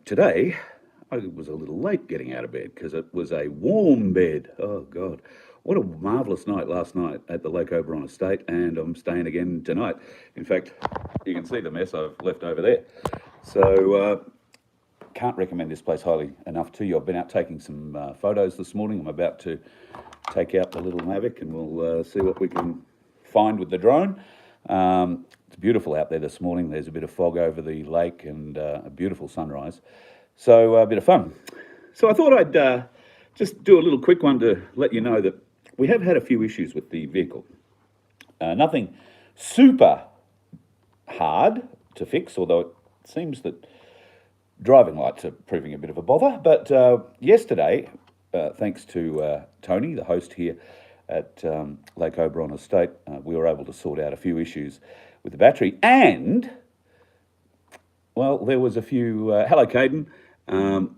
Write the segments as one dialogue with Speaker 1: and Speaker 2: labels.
Speaker 1: Today, I was a little late getting out of bed because it was a warm bed. Oh, God. What a marvellous night last night at the Lake Oberon Estate, and I'm staying again tonight. In fact, you can see the mess I've left over there. So, can't recommend this place highly enough to you. I've been out taking some photos this morning. I'm about to take out the little Mavic and we'll see what we can find with the drone. It's beautiful out there this morning. There's a bit of fog over the lake and a beautiful sunrise. So a bit of fun. So I thought I'd just do a little quick one to let you know that we have had a few issues with the vehicle. Nothing super hard to fix, although it seems that driving lights are proving a bit of a bother. But yesterday, thanks to Tony, the host here at Lake Oberon Estate, we were able to sort out a few issues with the battery. And, well, there was a few... hello, Caden.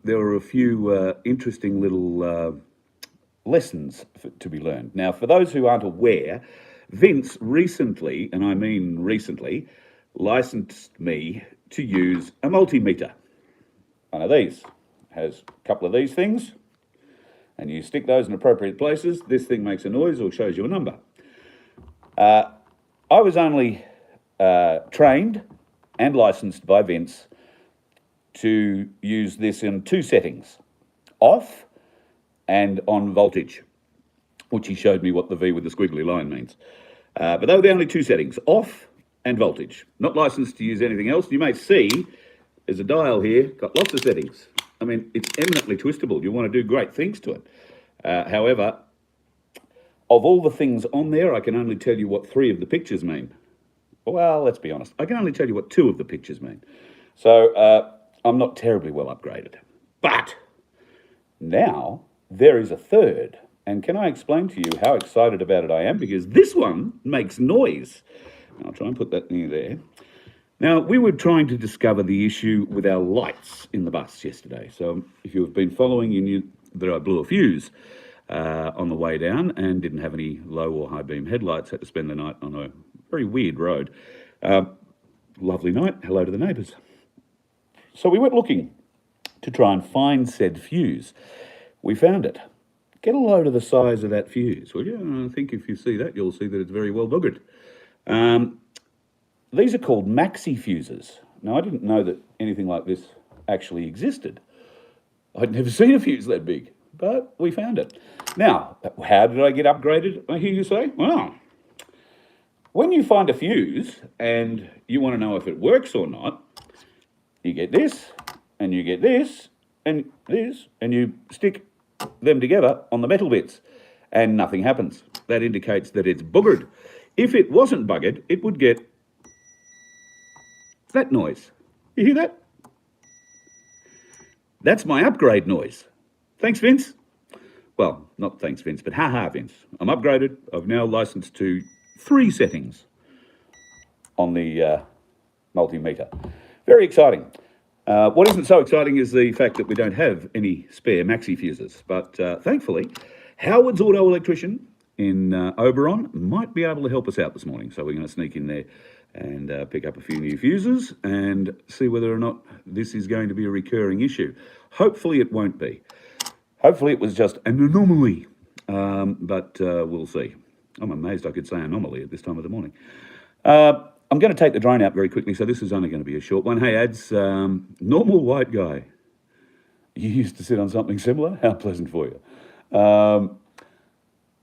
Speaker 1: There were a few interesting little lessons to be learned. Now, for those who aren't aware, Vince recently, and I mean recently, licensed me to use a multimeter. One of these has a couple of these things, and you stick those in appropriate places. This thing makes a noise or shows you a number. I was only trained and licensed by Vince to use this in two settings, off and on voltage, which he showed me what the V with the squiggly line means. But they were the only two settings, off and voltage. Not licensed to use anything else. You may see there's a dial here, got lots of settings. I mean, it's eminently twistable. You want to do great things to it. However, of all the things on there, I can only tell you what 3 of the pictures mean. Well, let's be honest. I can only tell you what 2 of the pictures mean. So I'm not terribly well upgraded. But now there is a third. And can I explain to you how excited about it I am? Because this one makes noise. I'll try and put that near there. Now, we were trying to discover the issue with our lights in the bus yesterday. So if you have been following, you knew that I blew a fuse on the way down and didn't have any low or high beam headlights. Had to spend the night on a very weird road. Lovely night. Hello to the neighbours. So we went looking to try and find said fuse. We found it. Get a load of the size of that fuse, will you? I think if you see that, you'll see that it's very well buggered. These are called maxi fuses. Now, I didn't know that anything like this actually existed. I'd never seen a fuse that big, but we found it. Now, how did I get upgraded, I hear you say? Well, when you find a fuse and you want to know if it works or not, you get this, and you get this, and this, and you stick them together on the metal bits, and nothing happens. That indicates that it's buggered. If it wasn't buggered, it would get that noise. You hear that? That's my upgrade noise. Thanks, Vince. Well, not thanks, Vince, but ha-ha, Vince. I'm upgraded. I've now licensed to 3 settings on the multimeter. Very exciting. What isn't so exciting is the fact that we don't have any spare maxi fuses. But thankfully, Howard's Auto Electrician in Oberon might be able to help us out this morning. So we're going to sneak in there and pick up a few new fuses and see whether or not this is going to be a recurring issue. Hopefully it won't be. Hopefully it was just an anomaly, but we'll see. I'm amazed I could say anomaly at this time of the morning. I'm going to take the drone out very quickly, so this is only going to be a short one. Hey, ads, normal white guy. You used to sit on something similar? How pleasant for you.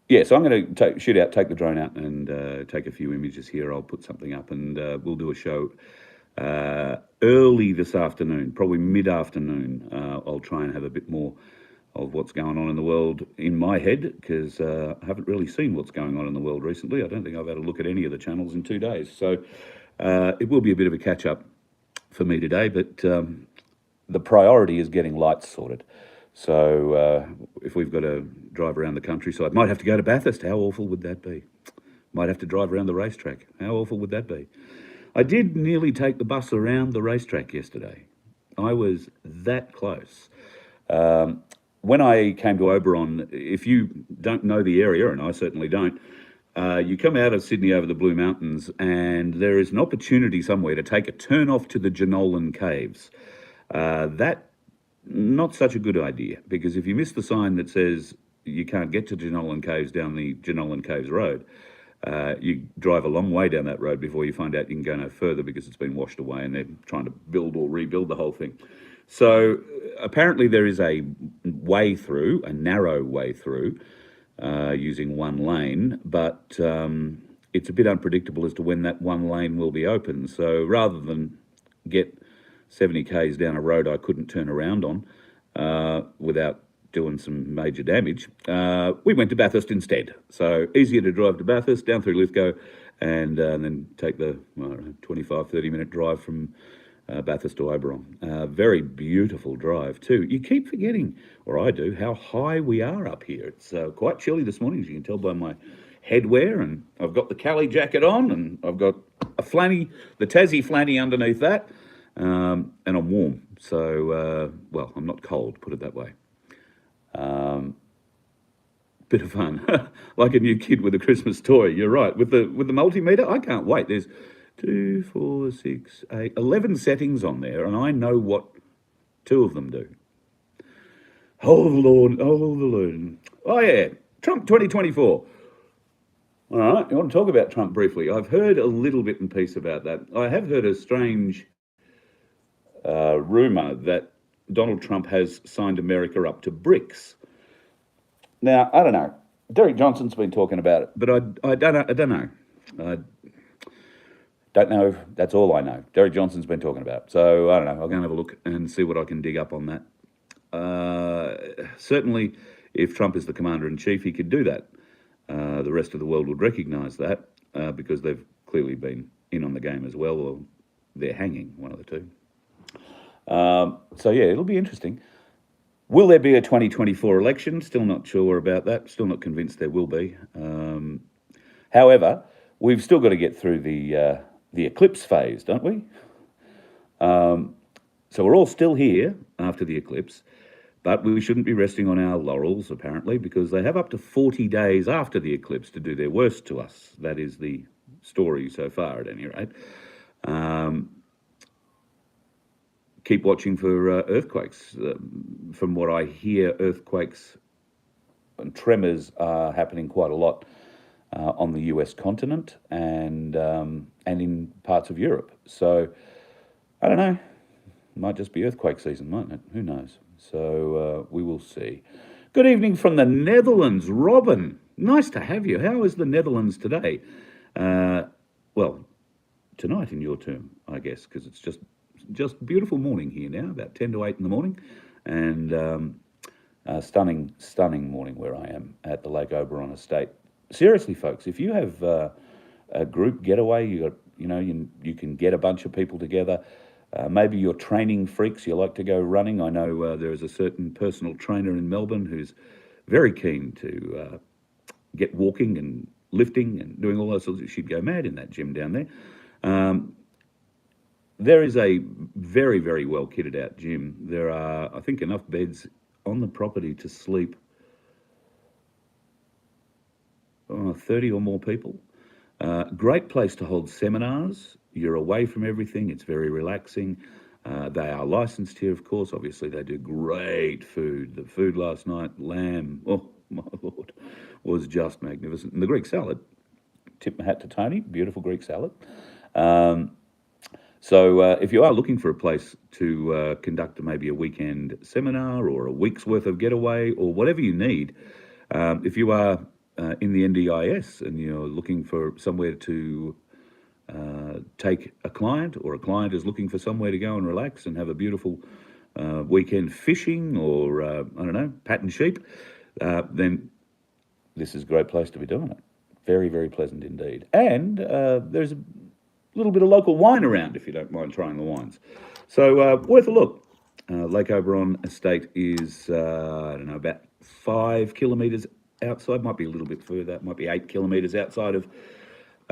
Speaker 1: Yeah, so I'm going to take the drone out and take a few images here. I'll put something up and we'll do a show early this afternoon, probably mid-afternoon. I'll try and have a bit more of what's going on in the world in my head, because I haven't really seen what's going on in the world recently. I don't think I've had a look at any of the channels in 2 days. So it will be a bit of a catch-up for me today, but the priority is getting lights sorted. So if we've got to drive around the countryside, might have to go to Bathurst. How awful would that be? Might have to drive around the racetrack. How awful would that be? I did nearly take the bus around the racetrack yesterday. I was that close. When I came to Oberon, if you don't know the area, and I certainly don't, you come out of Sydney over the Blue Mountains and there is an opportunity somewhere to take a turn off to the Jenolan Caves. That not such a good idea, because if you miss the sign that says you can't get to Jenolan Caves down the Jenolan Caves Road, you drive a long way down that road before you find out you can go no further because it's been washed away and they're trying to build or rebuild the whole thing. So apparently there is a way through, a narrow way through, using one lane, but it's a bit unpredictable as to when that one lane will be open. So rather than get 70 k's down a road I couldn't turn around on without doing some major damage, we went to Bathurst instead. So easier to drive to Bathurst, down through Lithgow, and then take the 25, 30-minute drive from Bathurst to Oberon. Very beautiful drive too. You keep forgetting, or I do, how high we are up here. It's quite chilly this morning, as you can tell by my headwear, and I've got the Cali jacket on, and I've got a flanny, the Tassie flanny underneath that, and I'm warm. So, well, I'm not cold, put it that way. Bit of fun, like a new kid with a Christmas toy. You're right. With the multimeter, I can't wait. There's 2, 4, 6, 8, 11 settings on there, and I know what 2 of them do. Oh Lord, oh the Lord. Oh yeah, Trump 2024. All right, you want to talk about Trump briefly? I've heard a little bit and piece about that. I have heard a strange rumour that Donald Trump has signed America up to BRICS. Now, I don't know. Derek Johnson's been talking about it, but I don't know. I don't know if that's all I know. Derek Johnson's been talking about it. So, I don't know. I'll go and have a look and see what I can dig up on that. Certainly, if Trump is the commander-in-chief, he could do that. The rest of the world would recognise that because they've clearly been in on the game as well, or they're hanging, one of the two. So, yeah, it'll be interesting. Will there be a 2024 election? Still not sure about that. Still not convinced there will be. However, we've still got to get through the eclipse phase, don't we? So we're all still here after the eclipse, but we shouldn't be resting on our laurels, apparently, because they have up to 40 days after the eclipse to do their worst to us. That is the story so far, at any rate. Keep watching for earthquakes. From what I hear, earthquakes and tremors are happening quite a lot on the US continent and in parts of Europe. So, I don't know. Might just be earthquake season, mightn't it? Who knows? So, we will see. Good evening from the Netherlands, Robin. Nice to have you. How is the Netherlands today? Well, tonight in your term, I guess, because it's just beautiful morning here now, about 10 to 8 in the morning, and stunning morning where I am at the Lake Oberon Estate. Seriously, folks, if you have a group getaway, you can get a bunch of people together. Maybe you're training freaks, you like to go running. I know there is a certain personal trainer in Melbourne who's very keen to get walking and lifting and doing all those sorts of. She'd go mad in that gym down there. There is a very, very well kitted out gym. There are, I think, enough beds on the property to sleep 30 or more people. Great place to hold seminars. You're away from everything. It's very relaxing. They are licensed here, of course. Obviously, they do great food. The food last night, lamb, oh my Lord, was just magnificent. And the Greek salad, tip my hat to Tony, beautiful Greek salad. So if you are looking for a place to conduct maybe a weekend seminar or a week's worth of getaway or whatever you need, if you are in the NDIS and you're looking for somewhere to take a client, or a client is looking for somewhere to go and relax and have a beautiful weekend fishing or, I don't know, patting sheep, then this is a great place to be doing it. Very, very pleasant indeed. And there's a little bit of local wine around if you don't mind trying the wines. So worth a look. Lake Oberon Estate is, I don't know, about 5 kilometres outside, might be a little bit further, might be 8 kilometres outside of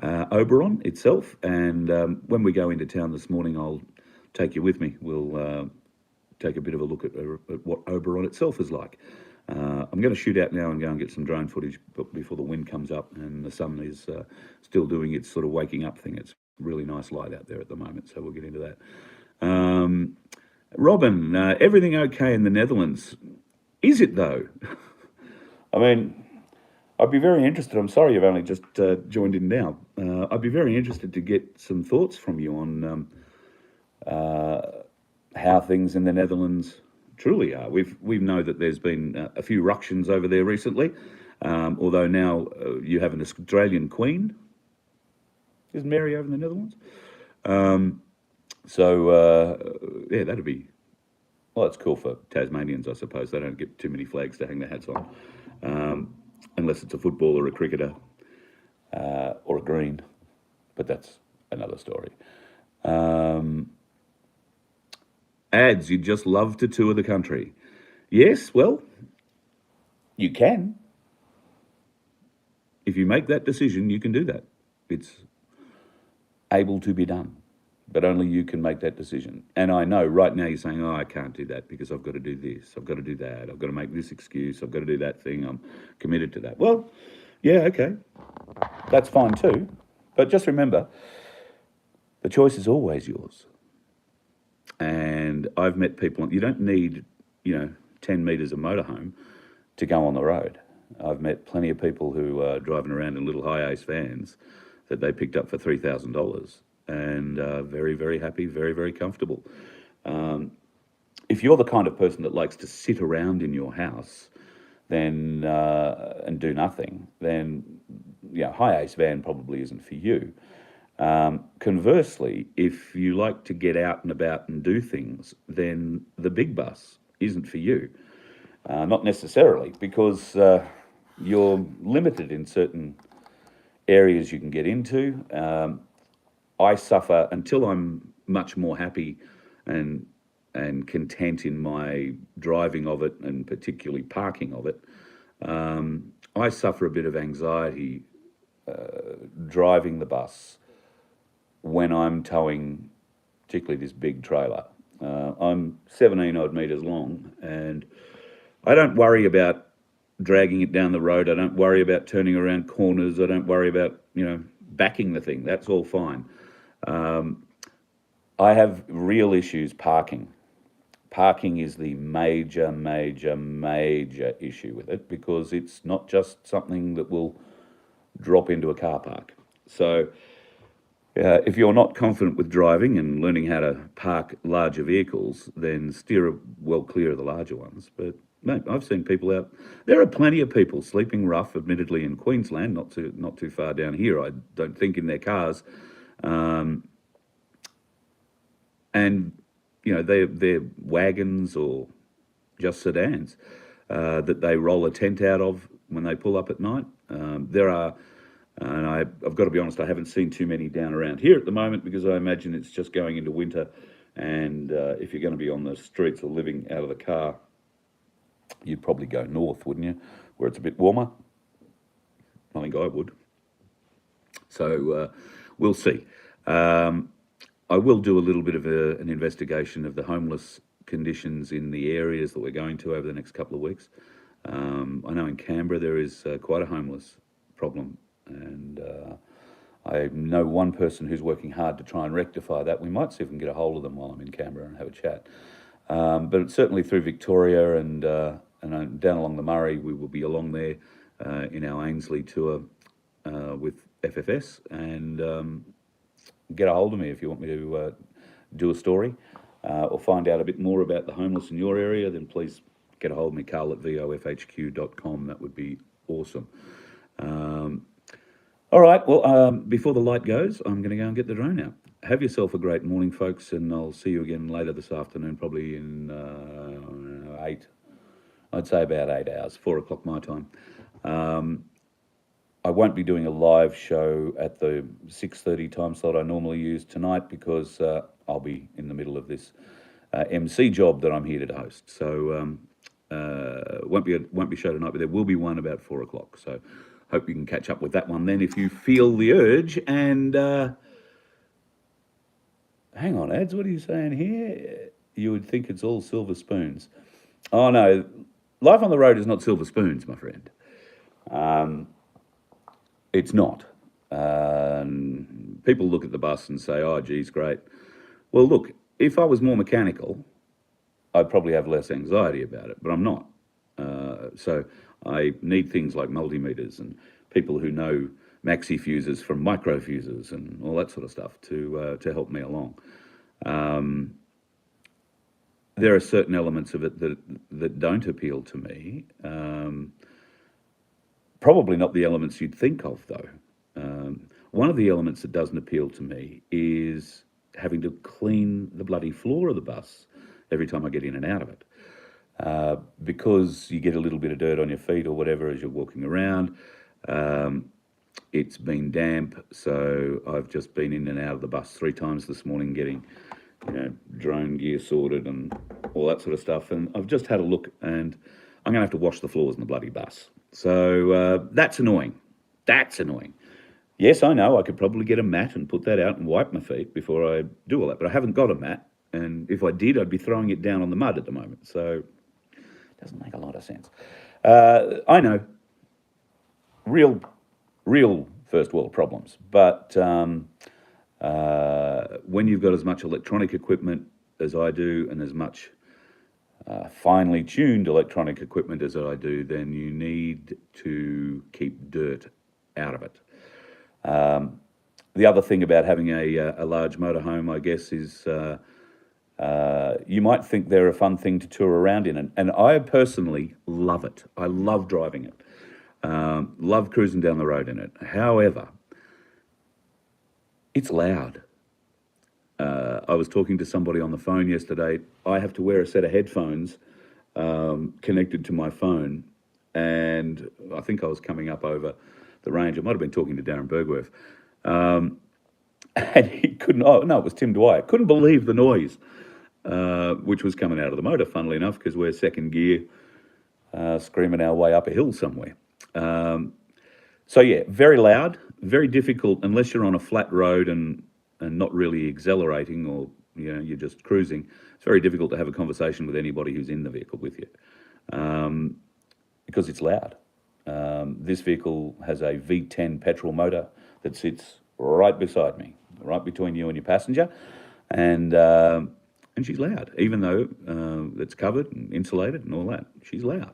Speaker 1: Oberon itself. And when we go into town this morning, I'll take you with me. We'll take a bit of a look at what Oberon itself is like. I'm going to shoot out now and go and get some drone footage before the wind comes up and the sun is still doing its sort of waking up thing. It's really nice light out there at the moment, so we'll get into that. Robin, everything okay in the Netherlands? Is it though? I mean, I'd be very interested. I'm sorry you've only just joined in now. I'd be very interested to get some thoughts from you on how things in the Netherlands truly are. We know that there's been a few ructions over there recently, although now you have an Australian Queen. Isn't Mary over in the Netherlands? Yeah, that'd be. Well, it's cool for Tasmanians, I suppose. They don't get too many flags to hang their hats on, unless it's a football or a cricketer or a green. But that's another story. Ads, you'd just love to tour the country. Yes, well, you can. If you make that decision, you can do that. It's able to be done, but only you can make that decision. And I know right now you're saying, oh, I can't do that because I've got to do this, I've got to do that, I've got to make this excuse, I've got to do that thing, I'm committed to that. Well, yeah, okay, that's fine too. But just remember, the choice is always yours. And I've met people, you don't need, 10 metres of motorhome to go on the road. I've met plenty of people who are driving around in little high-ace vans that they picked up for $3,000 and very, very happy, very, very comfortable. If you're the kind of person that likes to sit around in your house then and do nothing, then high-ace van probably isn't for you. Conversely, if you like to get out and about and do things, then the big bus isn't for you. Not necessarily, because you're limited in certain areas you can get into. I suffer until I'm much more happy and content in my driving of it, and particularly parking of it. I suffer a bit of anxiety driving the bus when I'm towing, particularly this big trailer. I'm 17 odd metres long, and I don't worry about dragging it down the road. I don't worry about turning around corners. I don't worry about, backing the thing. That's all fine. I have real issues parking. Parking is the major, major, major issue with it, because it's not just something that will drop into a car park. So if you're not confident with driving and learning how to park larger vehicles, then steer well clear of the larger ones. But mate, I've seen people out. There are plenty of people sleeping rough, admittedly in Queensland, not too far down here. I don't think, in their cars, and they're wagons or just sedans that they roll a tent out of when they pull up at night. There are. And I've got to be honest, I haven't seen too many down around here at the moment, because I imagine it's just going into winter. And if you're going to be on the streets or living out of the car, you'd probably go north, wouldn't you, where it's a bit warmer? I think I would. So we'll see. I will do a little bit of an investigation of the homeless conditions in the areas that we're going to over the next couple of weeks. I know in Canberra there is quite a homeless problem, and I know one person who's working hard to try and rectify that. We might see if we can get a hold of them while I'm in Canberra and have a chat. But certainly through Victoria and down along the Murray, we will be along there in our Ainslie tour with FFS, and get a hold of me if you want me to do a story or find out a bit more about the homeless in your area. Then please get a hold of me, carl@vofhq.com. That would be awesome. All right, well, before the light goes, I'm going to go and get the drone out. Have yourself a great morning, folks, and I'll see you again later this afternoon, probably in 8, I'd say about 8 hours, 4 o'clock my time. I won't be doing a live show at the 6:30 time slot I normally use tonight, because I'll be in the middle of this MC job that I'm here to host. So won't be a show tonight, but there will be one about 4 o'clock. So hope you can catch up with that one then if you feel the urge. And hang on, Ads, what are you saying here? You would think it's all silver spoons. Oh no, life on the road is not silver spoons, my friend. It's not. People look at the bus and say, oh, geez, great. Well, look, if I was more mechanical, I'd probably have less anxiety about it, but I'm not. So I need things like multimeters and people who know maxi fuses from micro fuses and all that sort of stuff to help me along. There are certain elements of it that don't appeal to me. Probably not the elements you'd think of, though. One of the elements that doesn't appeal to me is having to clean the bloody floor of the bus every time I get in and out of it. Because you get a little bit of dirt on your feet or whatever as you're walking around. It's been damp, so I've just been in and out of the bus 3 times this morning getting, drone gear sorted and all that sort of stuff. And I've just had a look, and I'm going to have to wash the floors in the bloody bus. So that's annoying. That's annoying. Yes, I know I could probably get a mat and put that out and wipe my feet before I do all that, but I haven't got a mat. And if I did, I'd be throwing it down on the mud at the moment. So it doesn't make a lot of sense. I know, real first world problems. But when you've got as much electronic equipment as I do and as much finely tuned electronic equipment as I do, then you need to keep dirt out of it. The other thing about having a large motorhome, I guess, is you might think they're a fun thing to tour around in, and I personally love it. I love driving it. Love cruising down the road in it. However, it's loud. I was talking to somebody on the phone yesterday. I have to wear a set of headphones connected to my phone, and I think I was coming up over the range. I might have been talking to Darren Bergwerf. And he couldn't, it was Tim Dwyer. Couldn't believe the noise, which was coming out of the motor, funnily enough, because we're second gear, screaming our way up a hill somewhere. So yeah, very loud, very difficult, unless you're on a flat road and not really accelerating, or you're just cruising. It's very difficult to have a conversation with anybody who's in the vehicle with you, because it's loud. This vehicle has a V10 petrol motor that sits right beside me, right between you and your passenger, and she's loud, even though it's covered and insulated and all that. She's loud.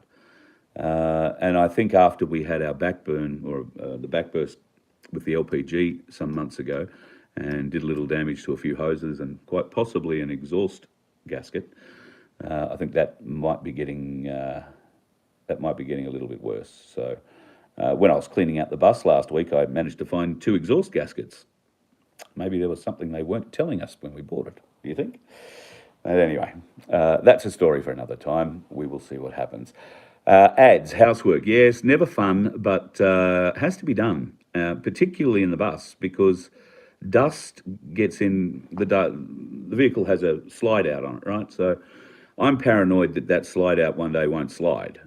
Speaker 1: And I think after we had our backburn, or the backburst with the LPG some months ago, and did a little damage to a few hoses and quite possibly an exhaust gasket, I think that might be getting a little bit worse. So when I was cleaning out the bus last week, I managed to find 2 exhaust gaskets. Maybe there was something they weren't telling us when we bought it, do you think? But anyway, that's a story for another time. We will see what happens. Ads, housework, yes, never fun, but has to be done, particularly in the bus, because dust gets in, the vehicle has a slide out on it, right? So I'm paranoid that slide out one day won't slide,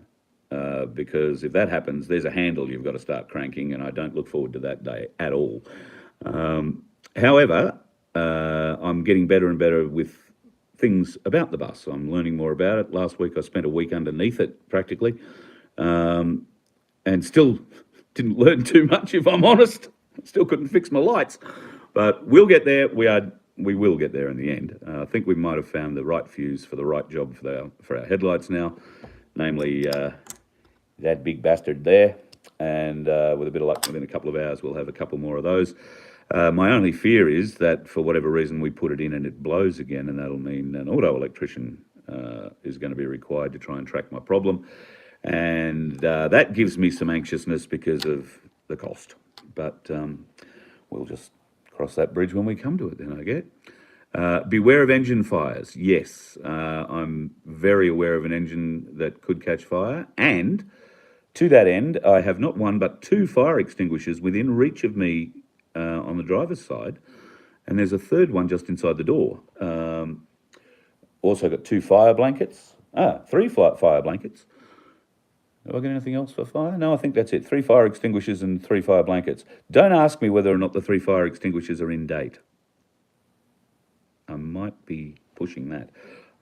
Speaker 1: because if that happens, there's a handle you've got to start cranking, and I don't look forward to that day at all. However, I'm getting better and better with things about the bus. I'm learning more about it. Last week I spent a week underneath it practically, and still didn't learn too much, if I'm honest. Still couldn't fix my lights, but we'll get there. We will get there in the end. I think we might have found the right fuse for the right job for our headlights now, namely that big bastard there, and with a bit of luck, within a couple of hours we'll have a couple more of those. My only fear is that for whatever reason we put it in and it blows again, and that'll mean an auto electrician is going to be required to try and track my problem, and that gives me some anxiousness because of the cost. But we'll just cross that bridge when we come to it then, I get. Beware of engine fires. Yes, I'm very aware of an engine that could catch fire, and to that end, I have not one but 2 fire extinguishers within reach of me on the driver's side, and there's a third one just inside the door. Also got 2 fire blankets, 3 fire blankets. Have I got anything else for fire? No, I think that's it. 3 fire extinguishers and 3 fire blankets. Don't ask me whether or not the 3 fire extinguishers are in date. I might be pushing that.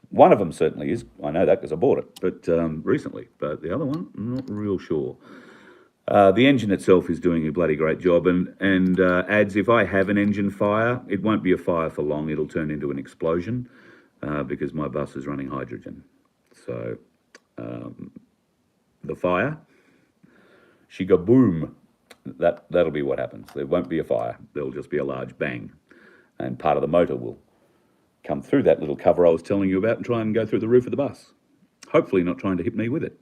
Speaker 1: One of them certainly is. I know that because I bought it, but recently. But the other one, I'm not real sure. The engine itself is doing a bloody great job, and adds, if I have an engine fire, it won't be a fire for long. It'll turn into an explosion. because my bus is running hydrogen. So the fire, shigaboom, that'll be what happens. There won't be a fire. There'll just be a large bang. And part of the motor will come through that little cover I was telling you about and try and go through the roof of the bus. Hopefully not trying to hit me with it.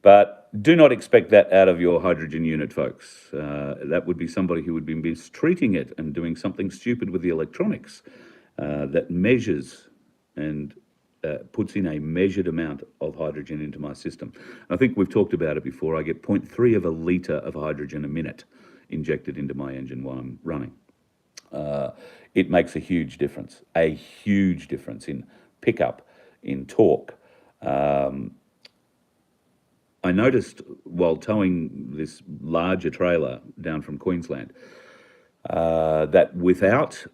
Speaker 1: But do not expect that out of your hydrogen unit, folks. That would be somebody who would be mistreating it and doing something stupid with the electronics that measures and puts in a measured amount of hydrogen into my system. I think we've talked about it before. I get 0.3 of a litre of hydrogen a minute injected into my engine while I'm running. It makes a huge difference in pickup, in torque. I noticed while towing this larger trailer down from Queensland that without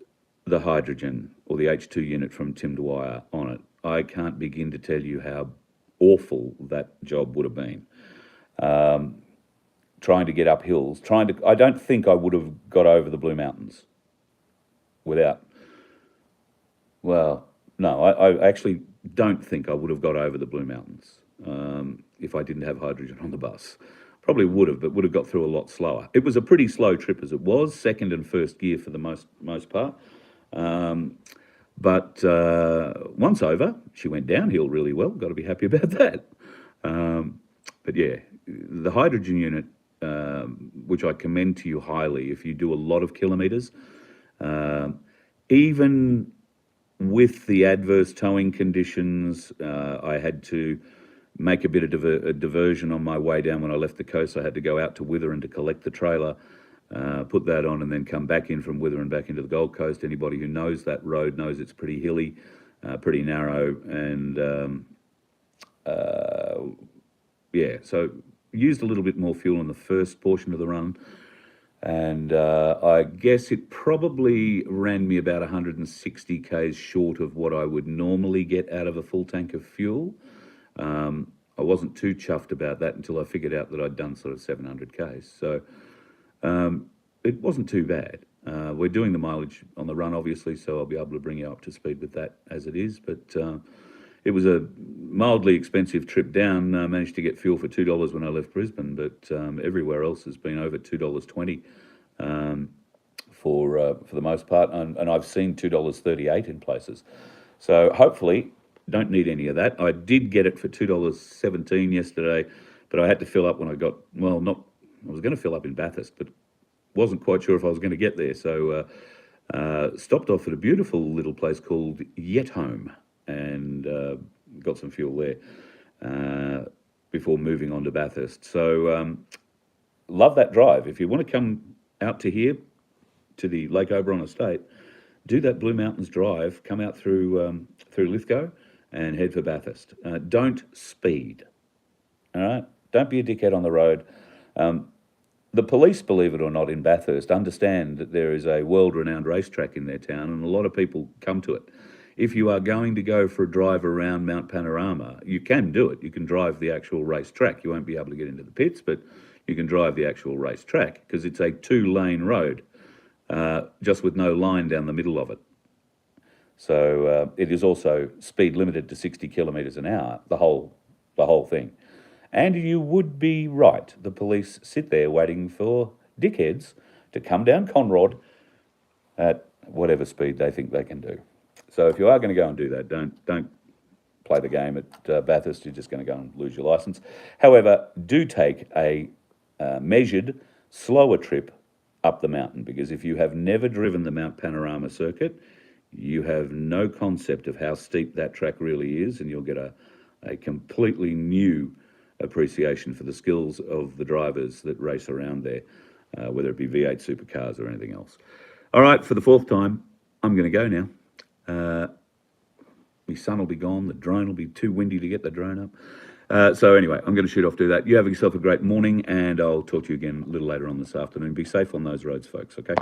Speaker 1: the hydrogen or the H2 unit from Tim Dwyer on it, I can't begin to tell you how awful that job would have been. Trying to get up hills, I don't think I would have got over the Blue Mountains without, well, no, I actually don't think I would have got over the Blue Mountains if I didn't have hydrogen on the bus. Probably would have, but would have got through a lot slower. It was a pretty slow trip as it was, second and first gear for the most part. But once over, she went downhill really well. Got to be happy about that. But yeah, the hydrogen unit, which I commend to you highly, if you do a lot of kilometres, even with the adverse towing conditions, I had to make a bit of a diversion on my way down when I left the coast. I had to go out to Witheren to collect the trailer, put that on, and then come back in from Witheren back into the Gold Coast. Anybody who knows that road knows it's pretty hilly, pretty narrow, and yeah, so used a little bit more fuel in the first portion of the run, and I guess it probably ran me about 160 k's short of what I would normally get out of a full tank of fuel. I wasn't too chuffed about that until I figured out that I'd done sort of 700 k's. So it wasn't too bad. We're doing the mileage on the run, obviously, so I'll be able to bring you up to speed with that as it is. But it was a mildly expensive trip down. Managed to get fuel for $2 when I left Brisbane, but everywhere else has been over $2.20 for the most part, and I've seen $2.38 in places. So hopefully, don't need any of that. I did get it for $2.17 yesterday, but I had to fill up when I got, well, I was going to fill up in Bathurst, but wasn't quite sure if I was going to get there. So stopped off at a beautiful little place called Yetholme and got some fuel there before moving on to Bathurst. So love that drive. If you want to come out to here, to the Lake Oberon Estate, do that Blue Mountains drive, come out through Lithgow and head for Bathurst. Don't speed, all right? Don't be a dickhead on the road. The police, believe it or not, in Bathurst understand that there is a world-renowned racetrack in their town, and a lot of people come to it. If you are going to go for a drive around Mount Panorama, you can do it. You can drive the actual racetrack. You won't be able to get into the pits, but you can drive the actual racetrack because it's a 2-lane road, just with no line down the middle of it. So it is also speed limited to 60 kilometres an hour, the whole thing. And you would be right. The police sit there waiting for dickheads to come down Conrod at whatever speed they think they can do. So if you are going to go and do that, don't play the game at Bathurst. You're just going to go and lose your licence. However, do take a measured, slower trip up the mountain, because if you have never driven the Mount Panorama circuit, you have no concept of how steep that track really is, and you'll get a completely new appreciation for the skills of the drivers that race around there, whether it be V8 supercars or anything else. All right, for the 4th time, I'm going to go now. My sun will be gone. The drone will be too windy to get the drone up. So anyway, I'm going to shoot off, do that. You have yourself a great morning, and I'll talk to you again a little later on this afternoon. Be safe on those roads, folks, okay?